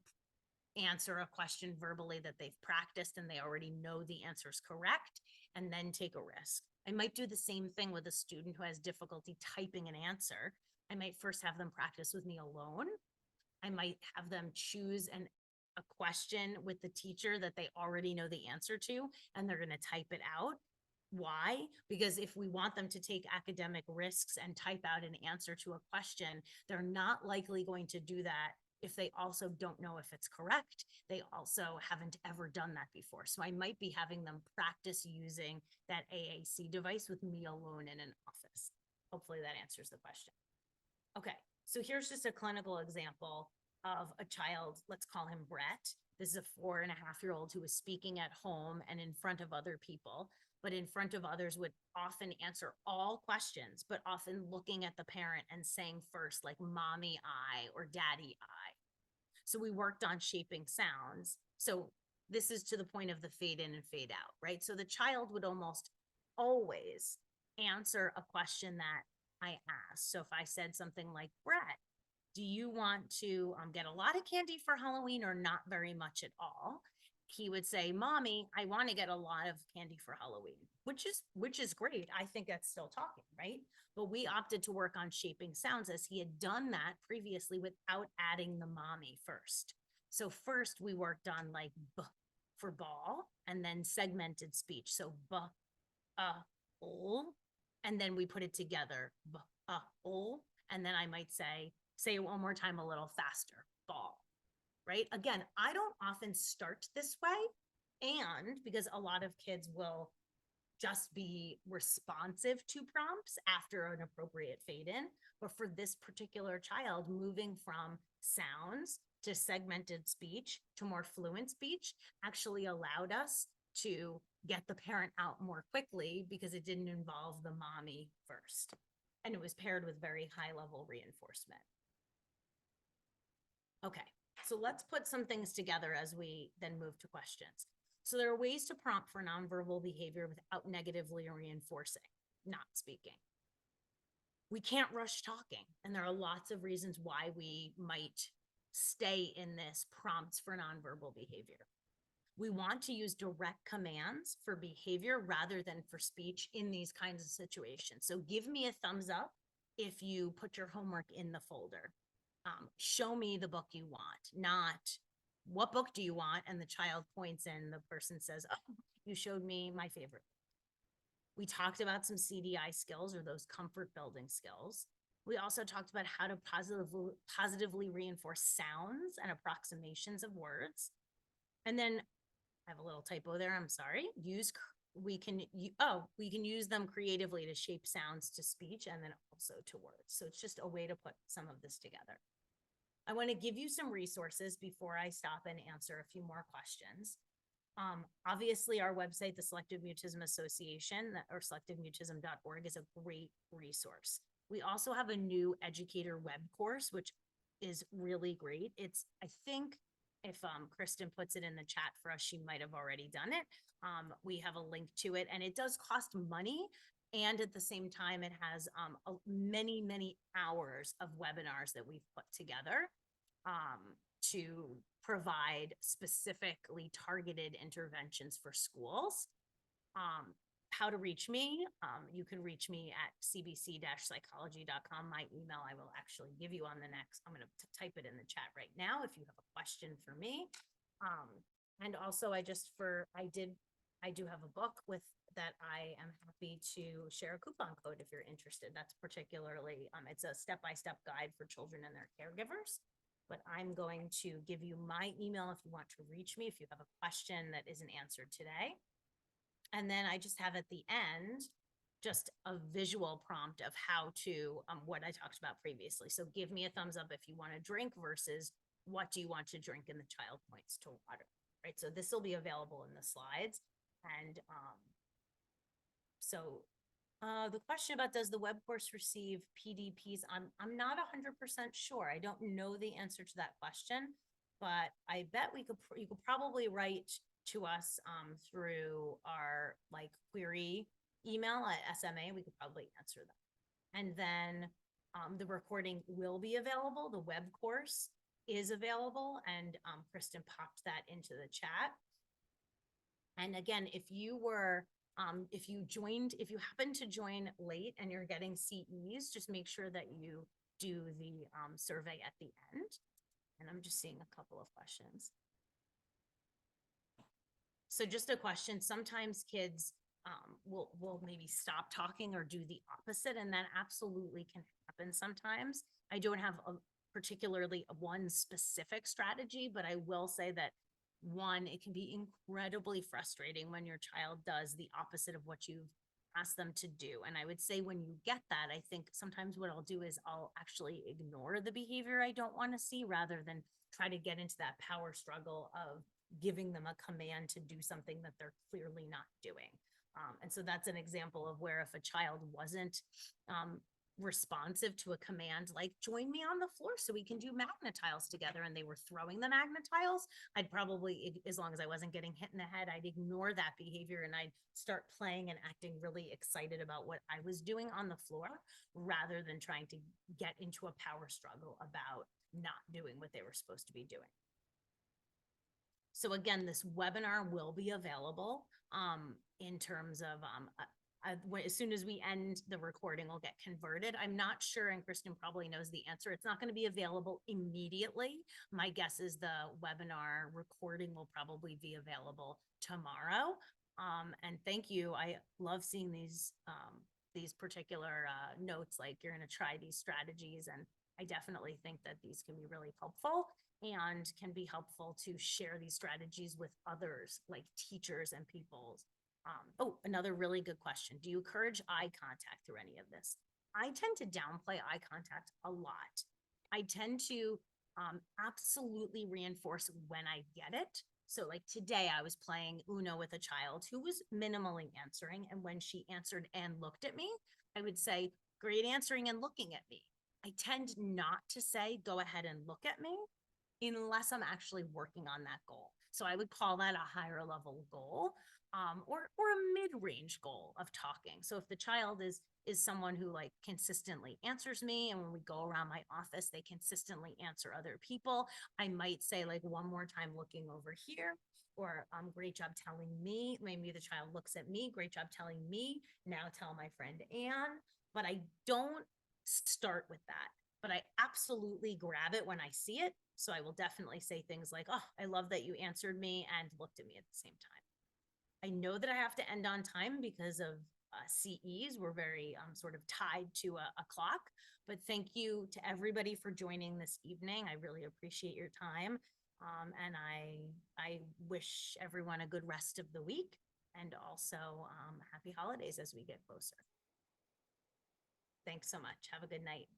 answer a question verbally that they've practiced and they already know the answer is correct, and then take a risk. I might do the same thing with a student who has difficulty typing an answer. I might first have them practice with me alone. I might have them choose a question with the teacher that they already know the answer to, and they're going to type it out. Why? Because if we want them to take academic risks and type out an answer to a question, they're not likely going to do that if they also don't know if it's correct. They also haven't ever done that before. So I might be having them practice using that AAC device with me alone in an office. Hopefully that answers the question. Okay, so here's just a clinical example of a child, let's call him Brett. This is a 4.5-year-old who was speaking at home and in front of other people, but in front of others would often answer all questions, but often looking at the parent and saying first, like, mommy, I, or daddy, I. So we worked on shaping sounds. So this is to the point of the fade in and fade out, right? So the child would almost always answer a question that I asked. So if I said something like, Brett, do you want to get a lot of candy for Halloween or not very much at all? He would say, mommy, I want to get a lot of candy for Halloween, which is great. I think that's still talking, right? But we opted to work on shaping sounds as he had done that previously without adding the mommy first. So first we worked on like b for ball and then segmented speech. So b, and then we put it together, b, and then I might say it one more time a little faster, ball. Right? Again, I don't often start this way, and because a lot of kids will just be responsive to prompts after an appropriate fade in. But for this particular child, moving from sounds to segmented speech to more fluent speech actually allowed us to get the parent out more quickly because it didn't involve the mommy first. And it was paired with very high level reinforcement. Okay. So let's put some things together as we then move to questions. So there are ways to prompt for nonverbal behavior without negatively reinforcing, not speaking. We can't rush talking, and there are lots of reasons why we might stay in this prompts for nonverbal behavior. We want to use direct commands for behavior rather than for speech in these kinds of situations. So give me a thumbs up if you put your homework in the folder. show me the book you want, not what book do you want? And the child points and the person says, oh, you showed me my favorite. We talked about some CDI skills, or those comfort building skills. We also talked about how to positively reinforce sounds and approximations of words. And then I have a little typo there, I'm sorry. We can use them creatively to shape sounds to speech and then also to words. So it's just a way to put some of this together. I want to give you some resources before I stop and answer a few more questions. Obviously, our website, the Selective Mutism Association, or selectivemutism.org, is a great resource. We also have a new educator web course, which is really great. It's, I think, if Kristen puts it in the chat for us, she might have already done it. We have a link to it, and it does cost money. And at the same time, it has many, many hours of webinars that we've put together to provide specifically targeted interventions for schools. How to reach me, you can reach me at cbc-psychology.com. My email I will actually give you on the next, I'm going to type it in the chat right now if you have a question for me. And also I do have a book with that I am happy to share a coupon code if you're interested. That's particularly, it's a step-by-step guide for children and their caregivers. But I'm going to give you my email if you want to reach me, if you have a question that isn't answered today. And then I just have at the end, just a visual prompt of how to, what I talked about previously. So give me a thumbs up if you want to drink versus what do you want to drink, and the child points to water, right? So this will be available in the slides. And the question about does the web course receive PDPs? I'm not 100% sure. I don't know the answer to that question, but I bet you could probably write to us through our query email at SMA. We could probably answer that. And then the recording will be available. The web course is available, and Kristen popped that into the chat. And again, if you happen to join late and you're getting CEs, just make sure that you do the survey at the end. And I'm just seeing a couple of questions. So just a question, sometimes kids will maybe stop talking or do the opposite, and that absolutely can happen sometimes. I don't have particularly one specific strategy, but I will say that one, it can be incredibly frustrating when your child does the opposite of what you've asked them to do. And I would say when you get that, I think sometimes what I'll do is I'll actually ignore the behavior I don't want to see, rather than try to get into that power struggle of giving them a command to do something that they're clearly not doing. And so that's an example of where if a child wasn't responsive to a command like join me on the floor so we can do magnet tiles together, and they were throwing the magnet tiles, I'd probably, as long as I wasn't getting hit in the head, I'd ignore that behavior and I'd start playing and acting really excited about what I was doing on the floor, rather than trying to get into a power struggle about not doing what they were supposed to be doing. So again, this webinar will be available in terms of as soon as we end the recording, will get converted. I'm not sure, and Kristen probably knows the answer. It's not going to be available immediately. My guess is the webinar recording will probably be available tomorrow. And thank you. I love seeing these particular notes, like you're going to try these strategies, and I definitely think that these can be really helpful and can be helpful to share these strategies with others, like teachers and people. Another really good question. Do you encourage eye contact through any of this? I tend to downplay eye contact a lot. I tend to absolutely reinforce when I get it. So like today I was playing Uno with a child who was minimally answering. And when she answered and looked at me, I would say, great answering and looking at me. I tend not to say, go ahead and look at me, unless I'm actually working on that goal. So I would call that a higher level goal, or a mid-range goal of talking. So if the child is someone who like consistently answers me, and when we go around my office, they consistently answer other people, I might say like one more time looking over here, or great job telling me. Maybe the child looks at me, great job telling me, now tell my friend Anne. But I don't start with that. but I absolutely grab it when I see it. So I will definitely say things like, oh, I love that you answered me and looked at me at the same time. I know that I have to end on time because of CEs. We're very sort of tied to a clock. But thank you to everybody for joining this evening. I really appreciate your time. And I wish everyone a good rest of the week and also happy holidays as we get closer. Thanks so much. Have a good night.